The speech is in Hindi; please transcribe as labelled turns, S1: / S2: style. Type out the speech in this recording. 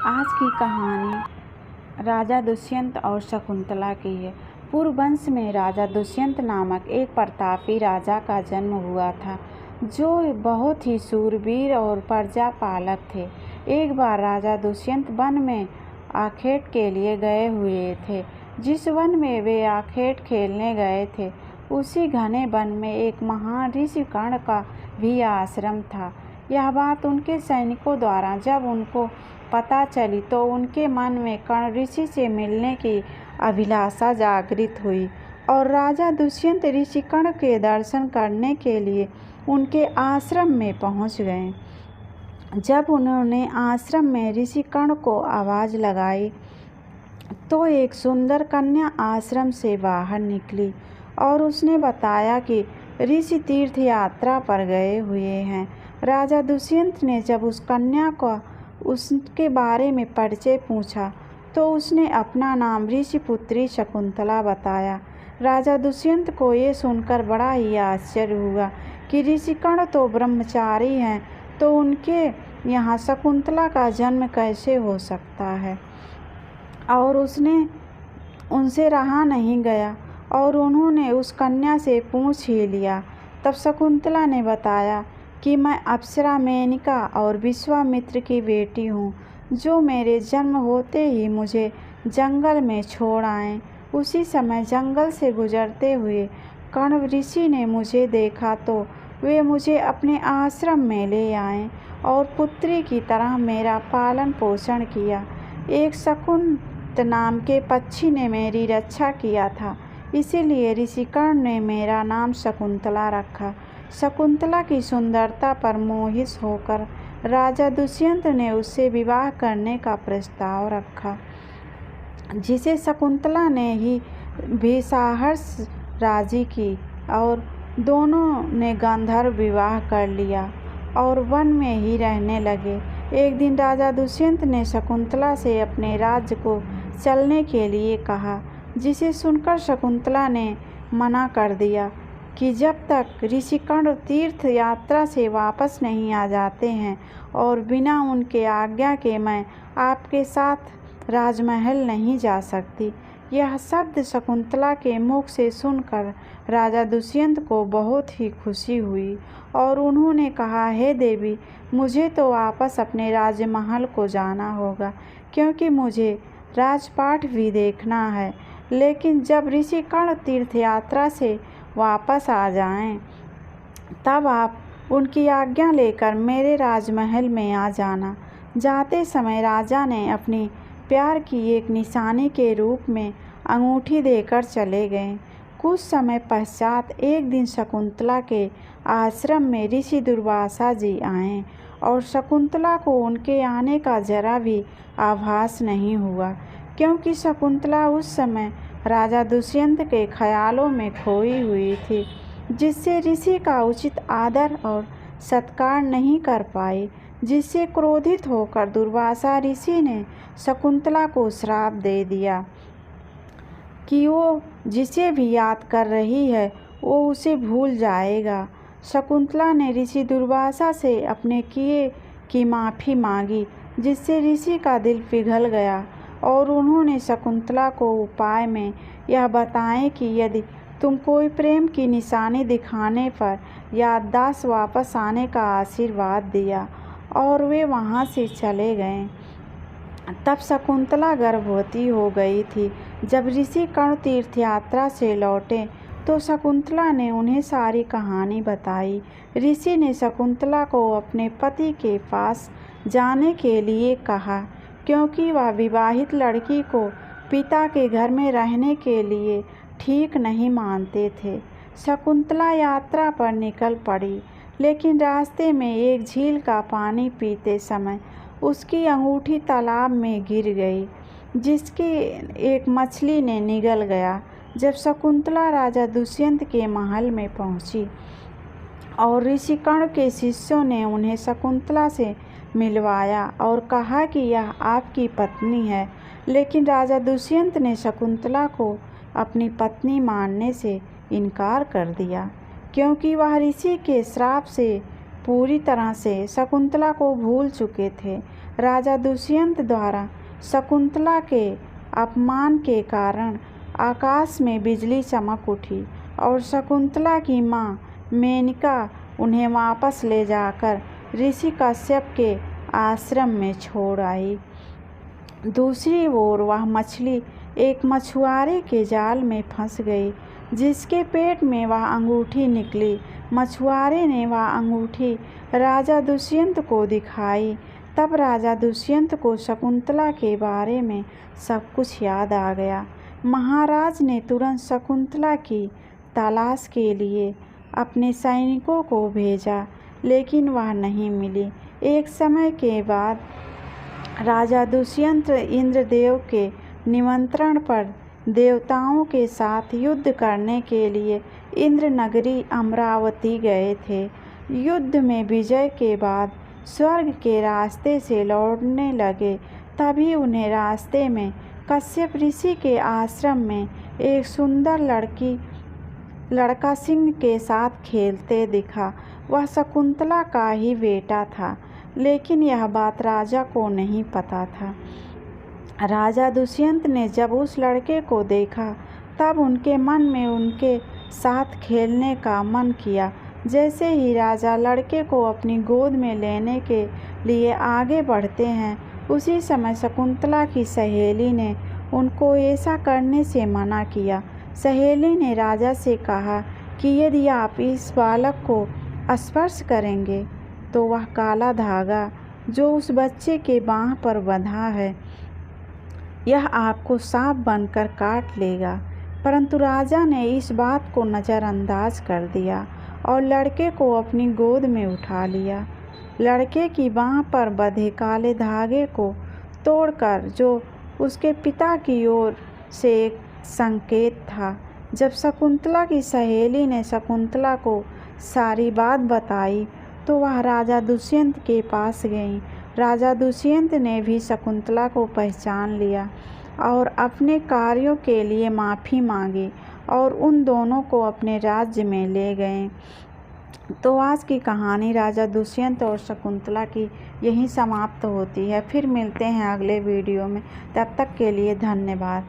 S1: आज की कहानी राजा दुष्यंत और शकुंतला की है। पूर्व वंश में राजा दुष्यंत नामक एक प्रतापी राजा का जन्म हुआ था, जो बहुत ही शूरवीर और प्रजा पालक थे। एक बार राजा दुष्यंत वन में आखेट के लिए गए हुए थे। जिस वन में वे आखेट खेलने गए थे, उसी घने वन में एक महान ऋषि कर्ण का भी आश्रम था। यह बात उनके सैनिकों द्वारा जब उनको पता चली तो उनके मन में कर्ण ऋषि से मिलने की अभिलाषा जागृत हुई और राजा दुष्यंत ऋषि कर्ण के दर्शन करने के लिए उनके आश्रम में पहुंच गए। जब उन्होंने आश्रम में ऋषि कर्ण को आवाज़ लगाई तो एक सुंदर कन्या आश्रम से बाहर निकली और उसने बताया कि ऋषि तीर्थ यात्रा पर गए हुए हैं। राजा दुष्यंत ने जब उस कन्या को उसके बारे में परिचय पूछा तो उसने अपना नाम ऋषि पुत्री शकुंतला बताया। राजा दुष्यंत को ये सुनकर बड़ा ही आश्चर्य हुआ कि ऋषि कर्ण तो ब्रह्मचारी हैं, तो उनके यहाँ शकुंतला का जन्म कैसे हो सकता है। और उसने उनसे रहा नहीं गया और उन्होंने उस कन्या से पूछ ही लिया। तब शकुंतला ने बताया कि मैं अप्सरा मेनका और विश्वामित्र की बेटी हूँ, जो मेरे जन्म होते ही मुझे जंगल में छोड़ आए। उसी समय जंगल से गुजरते हुए कर्ण ऋषि ने मुझे देखा तो वे मुझे अपने आश्रम में ले आए और पुत्री की तरह मेरा पालन पोषण किया। एक शकुंत नाम के पक्षी ने मेरी रक्षा किया था, इसीलिए ऋषि कर्ण ने मेरा नाम शकुंतला रखा। शकुंतला की सुंदरता पर मोहित होकर राजा दुष्यंत ने उससे विवाह करने का प्रस्ताव रखा, जिसे शकुंतला ने ही भी सहर्ष राजी की और दोनों ने गांधर्व विवाह कर लिया और वन में ही रहने लगे। एक दिन राजा दुष्यंत ने शकुंतला से अपने राज्य को चलने के लिए कहा, जिसे सुनकर शकुंतला ने मना कर दिया कि जब तक ऋषि कर्ण तीर्थ यात्रा से वापस नहीं आ जाते हैं और बिना उनके आज्ञा के मैं आपके साथ राजमहल नहीं जा सकती। यह शब्द शकुंतला के मुख से सुनकर राजा दुष्यंत को बहुत ही खुशी हुई और उन्होंने कहा, हे देवी, मुझे तो वापस अपने राजमहल को जाना होगा, क्योंकि मुझे राजपाट भी देखना है। लेकिन जब ऋषि कर्ण तीर्थ यात्रा से वापस आ जाएं, तब आप उनकी आज्ञा लेकर मेरे राजमहल में आ जाना। जाते समय राजा ने अपनी प्यार की एक निशानी के रूप में अंगूठी देकर चले गए। कुछ समय पश्चात एक दिन शकुंतला के आश्रम में ऋषि दुर्वासा जी आए और शकुंतला को उनके आने का जरा भी आभास नहीं हुआ, क्योंकि शकुंतला उस समय राजा दुष्यंत के ख्यालों में खोई हुई थी, जिससे ऋषि का उचित आदर और सत्कार नहीं कर पाई, जिससे क्रोधित होकर दुर्वासा ऋषि ने शकुंतला को श्राप दे दिया कि वो जिसे भी याद कर रही है वो उसे भूल जाएगा। शकुंतला ने ऋषि दुर्वासा से अपने किए की माफ़ी मांगी, जिससे ऋषि का दिल पिघल गया और उन्होंने शकुंतला को उपाय में यह बताएं कि यदि तुम कोई प्रेम की निशानी दिखाने पर याददाश्त वापस आने का आशीर्वाद दिया, और वे वहाँ से चले गए। तब शकुंतला गर्भवती हो गई थी। जब ऋषि कर्ण तीर्थ यात्रा से लौटे तो शकुंतला ने उन्हें सारी कहानी बताई। ऋषि ने शकुंतला को अपने पति के पास जाने के लिए कहा, क्योंकि वह विवाहित लड़की को पिता के घर में रहने के लिए ठीक नहीं मानते थे। शकुंतला यात्रा पर निकल पड़ी, लेकिन रास्ते में एक झील का पानी पीते समय उसकी अंगूठी तालाब में गिर गई, जिसकी एक मछली ने निगल गया। जब शकुंतला राजा दुष्यंत के महल में पहुंची और ऋषि कर्ण के शिष्यों ने उन्हें शकुंतला से मिलवाया और कहा कि यह आपकी पत्नी है, लेकिन राजा दुष्यंत ने शकुंतला को अपनी पत्नी मानने से इनकार कर दिया, क्योंकि वह ऋषि के श्राप से पूरी तरह से शकुंतला को भूल चुके थे। राजा दुष्यंत द्वारा शकुंतला के अपमान के कारण आकाश में बिजली चमक उठी और शकुंतला की माँ मेनका उन्हें वापस ले जाकर ऋषि कश्यप के आश्रम में छोड़ आई। दूसरी ओर वह मछली एक मछुआरे के जाल में फंस गई, जिसके पेट में वह अंगूठी निकली। मछुआरे ने वह अंगूठी राजा दुष्यंत को दिखाई। तब राजा दुष्यंत को शकुंतला के बारे में सब कुछ याद आ गया। महाराज ने तुरंत शकुंतला की तलाश के लिए अपने सैनिकों को भेजा, लेकिन वह नहीं मिली। एक समय के बाद राजा दुष्यंत इंद्रदेव के निमंत्रण पर देवताओं के साथ युद्ध करने के लिए इंद्र नगरी अमरावती गए थे। युद्ध में विजय के बाद स्वर्ग के रास्ते से लौटने लगे, तभी उन्हें रास्ते में कश्यप ऋषि के आश्रम में एक सुंदर लड़का सिंह के साथ खेलते दिखा। वह शकुंतला का ही बेटा था, लेकिन यह बात राजा को नहीं पता था। राजा दुष्यंत ने जब उस लड़के को देखा, तब उनके मन में उनके साथ खेलने का मन किया। जैसे ही राजा लड़के को अपनी गोद में लेने के लिए आगे बढ़ते हैं, उसी समय शकुंतला की सहेली ने उनको ऐसा करने से मना किया। सहेली ने राजा से कहा कि यदि आप इस बालक को स्पर्श करेंगे तो वह काला धागा जो उस बच्चे के बाँह पर बंधा है, यह आपको सांप बनकर काट लेगा। परंतु राजा ने इस बात को नज़रअंदाज कर दिया और लड़के को अपनी गोद में उठा लिया। लड़के की बाँह पर बंधे काले धागे को तोड़कर, जो उसके पिता की ओर से एक संकेत था। जब शकुंतला की सहेली ने शकुंतला को सारी बात बताई, तो वह राजा दुष्यंत के पास गई। राजा दुष्यंत ने भी शकुंतला को पहचान लिया और अपने कार्यों के लिए माफ़ी मांगी और उन दोनों को अपने राज्य में ले गए। तो आज की कहानी राजा दुष्यंत और शकुंतला की यहीं समाप्त होती है। फिर मिलते हैं अगले वीडियो में। तब तक के लिए धन्यवाद।